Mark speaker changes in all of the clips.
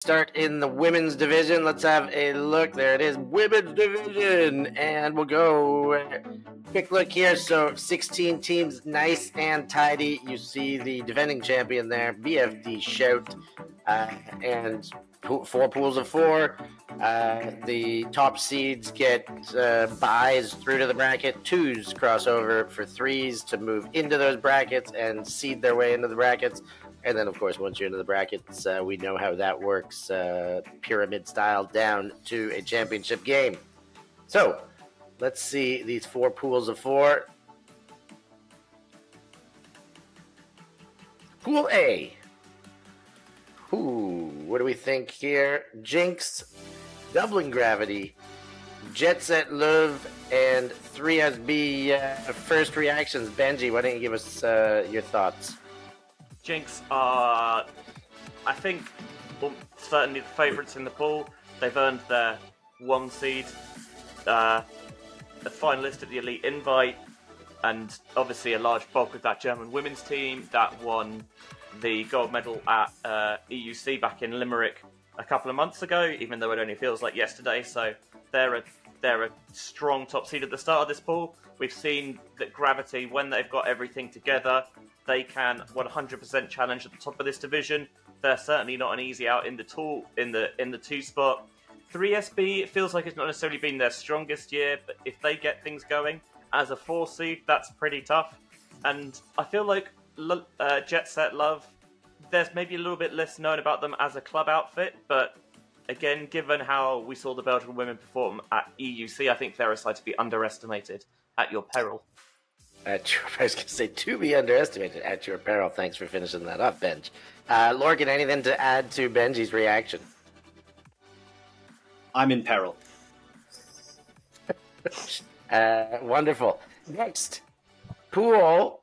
Speaker 1: Start in the women's division. Let's have a look. There it is, women's division. And we'll go quick look here. So 16 teams, nice and tidy. You see the defending champion there, BFD Shout, and 4 pools of 4. The top seeds get buys through to the bracket. 2s cross over for 3s to move into those brackets and seed their way into the brackets. And then, of course, once you're into the brackets, we know how that works, pyramid style, down to a championship game. So, let's see these 4 pools of 4. Pool A. Ooh, what do we think here? Jinx, Dublin Gravity, Jet Set Love, and 3SB. First reactions. Benji, why don't you give us your thoughts?
Speaker 2: Jinx are, I think, certainly the favourites in the pool. They've earned their 1 seed, a finalist at the Elite Invite, and obviously a large bulk of that German women's team that won the gold medal at EUC back in Limerick a couple of months ago, even though it only feels like yesterday. So they're a strong top seed at the start of this pool. We've seen that Gravity, when they've got everything together, they can 100% challenge at the top of this division. They're certainly not an easy out in the 2 spot. 3SB, it feels like it's not necessarily been their strongest year, but if they get things going as a 4 seed, that's pretty tough. And I feel like Jet Set Love, there's maybe a little bit less known about them as a club outfit, but again, given how we saw the Belgian women perform at EUC, I think they're a side to be underestimated at your peril.
Speaker 1: I was going to say, to be underestimated at your peril. Thanks for finishing that up, Benj. Lorcan, anything to add to Benji's reaction?
Speaker 3: I'm in peril.
Speaker 1: Wonderful. Next, pool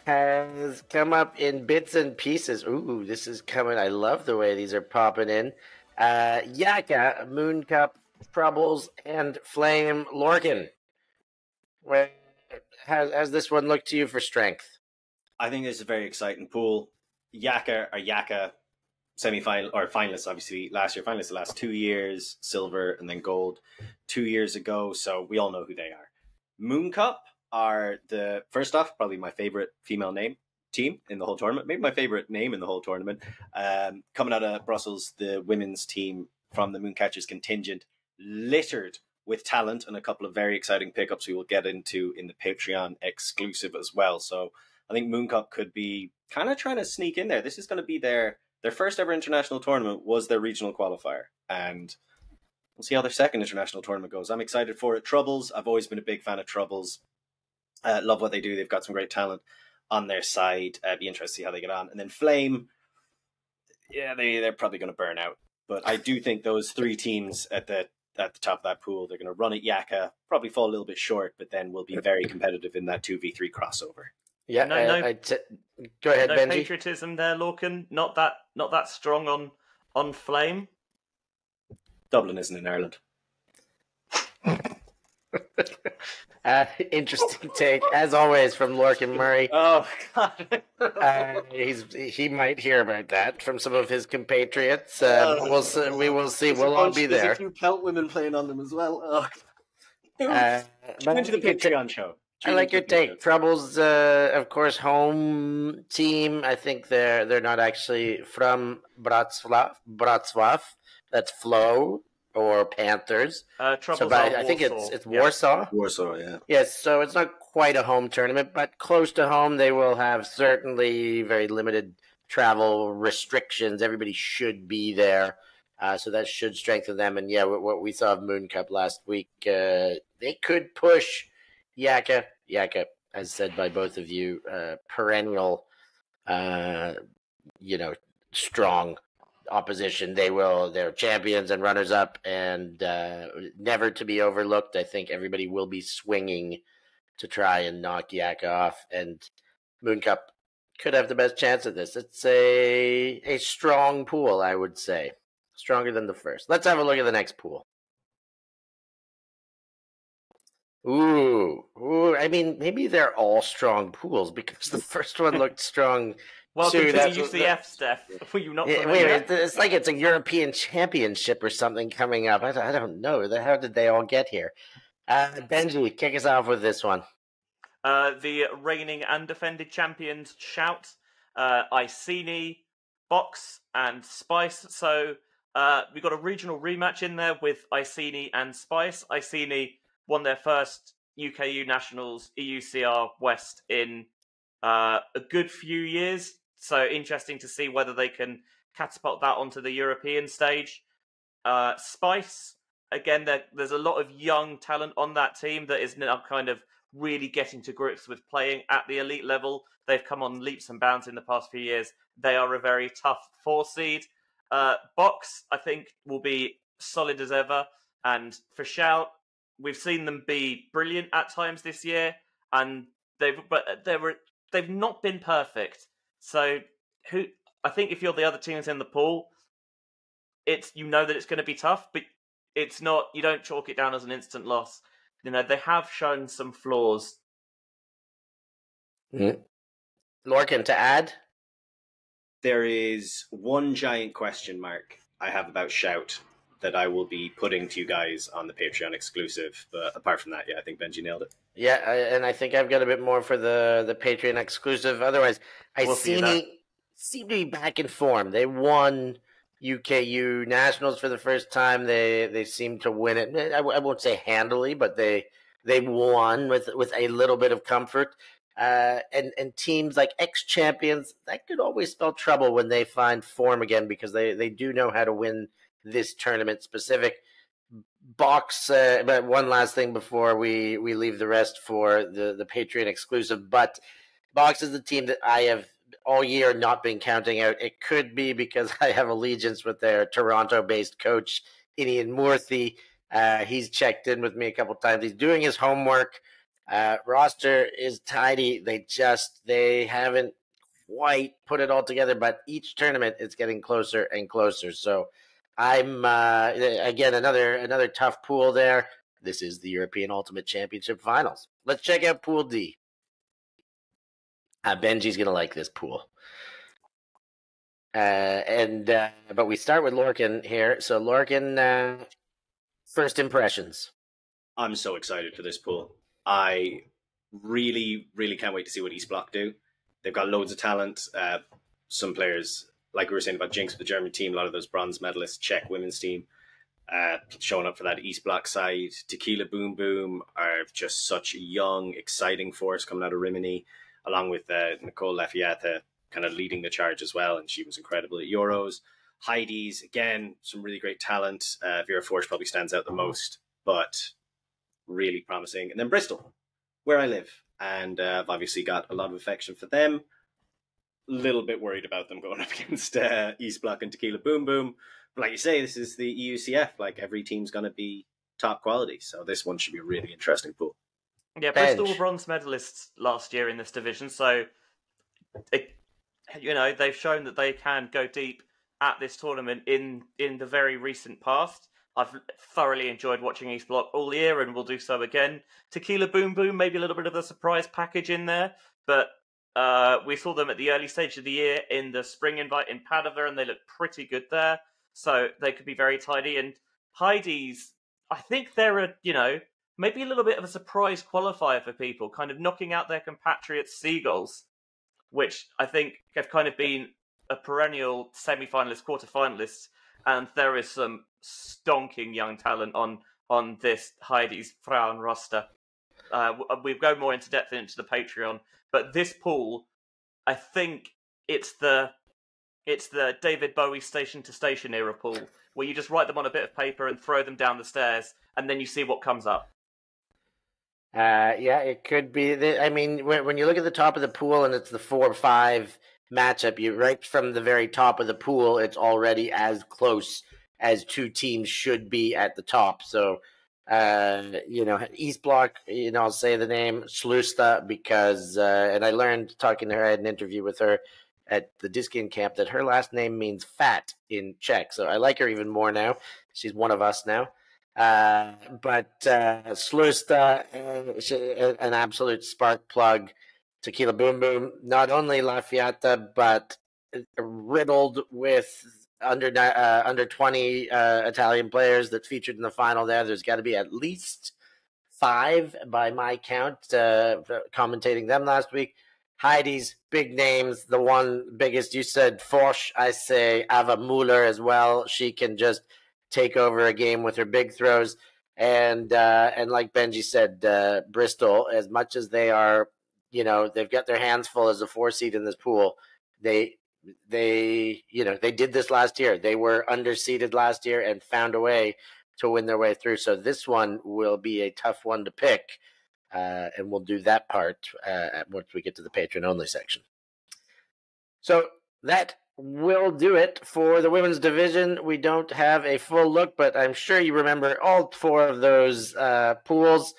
Speaker 1: has come up in bits and pieces. Ooh, this is coming. I love the way these are popping in. Yaka, Moon Cup, Troubles, and Flame. Lorcan, how's this one look to you for strength?
Speaker 3: I think this is a very exciting pool. Yaka semi-final or finalists, obviously last year, finalists the last 2 years, silver and then gold 2 years ago. So we all know who they are. Moon Cup are the, first off, probably my favorite female team in the whole tournament. Maybe my favorite name in the whole tournament. Coming out of Brussels, the women's team from the Mooncatchers contingent, littered with talent and a couple of very exciting pickups we will get into in the Patreon exclusive as well. So I think Moon Cup could be kind of trying to sneak in there. This is going to be their first ever international tournament, was their regional qualifier. And we'll see how their second international tournament goes. I'm excited for it. Troubles, I've always been a big fan of Troubles. Love what they do. They've got some great talent on their side. Be interested to see how they get on. And then Flame, yeah, they're probably going to burn out. But I do think those 3 teams at the top of that pool, they're going to run at Yaka, probably fall a little bit short, but then will be very competitive in that 2v3 crossover.
Speaker 1: Yeah, go ahead, Benji.
Speaker 2: No patriotism there, Lorcan. Not that strong on Flame.
Speaker 3: Dublin isn't in Ireland.
Speaker 1: Interesting take, as always, from Lorcan Murray.
Speaker 3: Oh, God.
Speaker 1: He might hear about that from some of his compatriots. We will see. We'll all be there.
Speaker 4: There's a few Celt women playing on them as well. Oh.
Speaker 3: Tune into the Patreon show.
Speaker 1: I like your take. Troubles, of course, home team. I think they're not actually from Wrocław. That's Flow or Panthers.
Speaker 2: Troubles
Speaker 1: I think it's Warsaw.
Speaker 3: Warsaw, yeah.
Speaker 1: Yes, so it's not quite a home tournament, but close to home. They will have certainly very limited travel restrictions. Everybody should be there. So that should strengthen them. And yeah, what we saw of Moon Cup last week, they could push Yaka, as said by both of you, perennial, strong opposition. They're champions and runners up, and never to be overlooked. I think everybody will be swinging to try and knock Yaka off, and Moon Cup could have the best chance at this. It's a strong pool, I would say. Stronger than the first. Let's have a look at the next pool. Ooh. I mean, maybe they're all strong pools because the first one looked strong
Speaker 2: Welcome
Speaker 1: Sue,
Speaker 2: to the
Speaker 1: that's-
Speaker 2: UCF, Steph. Were you not
Speaker 1: Yeah,
Speaker 2: familiar?
Speaker 1: wait, it's like it's a European Championship or something coming up. I don't know. How did they all get here? Benji, kick us off with this one.
Speaker 2: The reigning and defended champions shout, Iceni, Box, and Spice. So we got a regional rematch in there with Iceni and Spice. Iceni won their first UKU Nationals EUCR West in a good few years. So interesting to see whether they can catapult that onto the European stage. Spice, again, there's a lot of young talent on that team that is now kind of really getting to grips with playing at the elite level. They've come on leaps and bounds in the past few years. They are a very tough 4 seed. Box, I think, will be solid as ever. And for Shout, we've seen them be brilliant at times this year, and they've not been perfect. So I think if you're the other teams in the pool, you know that it's going to be tough, but it's not. You don't chalk it down as an instant loss. You know, they have shown some flaws.
Speaker 1: Lorcan, to add?
Speaker 3: There is one giant question mark I have about Shout that I will be putting to you guys on the Patreon exclusive. But apart from that, yeah, I think Benji nailed it.
Speaker 1: Yeah, and I think I've got a bit more for the Patreon exclusive. Otherwise,
Speaker 2: We'll see that.
Speaker 1: seem to be back in form. They won UKU Nationals for the first time. They seem to win it. I won't say handily, but they won with a little bit of comfort. And teams like ex-champions, that could always spell trouble when they find form again, because they do know how to win this tournament specific. Box, but one last thing before we leave the rest for the Patreon exclusive. But Box is the team that I have all year not been counting out. It could be because I have allegiance with their Toronto-based coach, Inian Murthy. He's checked in with me a couple times. He's doing his homework. Roster is tidy. They haven't quite put it all together, but each tournament it's getting closer and closer. So I'm again another tough pool there. This is the European Ultimate Championship Finals. Let's check out Pool D. Benji's gonna like this pool. But we start with Lorcan here. So Lorcan, first impressions.
Speaker 3: I'm so excited for this pool. I really, really can't wait to see what East Block do. They've got loads of talent. Some players, like we were saying about Jinx with the German team, a lot of those bronze medalists, Czech women's team, showing up for that East Block side. Tequila Boom Boom are just such a young, exciting force coming out of Rimini, along with Nicole Lafayette kind of leading the charge as well, and she was incredible at Euros. Heidi's, again, some really great talent. Vera Force probably stands out the most, but really promising. And then Bristol, where I live, and I've obviously got a lot of affection for them. A little bit worried about them going up against East Block and Tequila Boom Boom. But like you say, this is the EUCF. Like, every team's going to be top quality, so this one should be a really interesting pool.
Speaker 2: Yeah, Bristol were bronze medalists last year in this division, so they've shown that they can go deep at this tournament in the very recent past. I've thoroughly enjoyed watching East Block all year, and will do so again. Tequila Boom Boom, maybe a little bit of a surprise package in there, but we saw them at the early stage of the year in the spring invite in Padova, and they looked pretty good there, so they could be very tidy. And Heidi's, I think they're maybe a little bit of a surprise qualifier for people, kind of knocking out their compatriots Seagulls, which I think have kind of been a perennial semi-finalist, quarter-finalists, and there is some stonking young talent on this Heidi's Frauen roster. We'll go more into depth into the Patreon, but this pool, I think it's the David Bowie Station to Station era pool, where you just write them on a bit of paper and throw them down the stairs, and then you see what comes up.
Speaker 1: Yeah, it could be. I mean, when you look at the top of the pool and it's the 4-5 matchup, you right from the very top of the pool, it's already as close as two teams should be at the top. So, East Block, I'll say the name Slusta because, and I learned talking to her, I had an interview with her at the Diskin camp, that her last name means fat in Czech. So I like her even more now. She's one of us now. But Slusta, an absolute spark plug. Tequila Boom Boom, not only La Fiata, but riddled with under 20 Italian players that featured in the final there. There's got to be at least 5 by my count, commentating them last week. Heidi's big names, the one biggest, you said Forsch, I say Ava Muller as well. She can just take over a game with her big throws. And like Benji said, Bristol, as much as they are, they've got their hands full as a 4 seed in this pool, they did this last year. They were underseeded last year and found a way to win their way through. So this one will be a tough one to pick. And we'll do that part once we get to the patron only section. So that will do it for the women's division. We don't have a full look, but I'm sure you remember all 4 of those pools.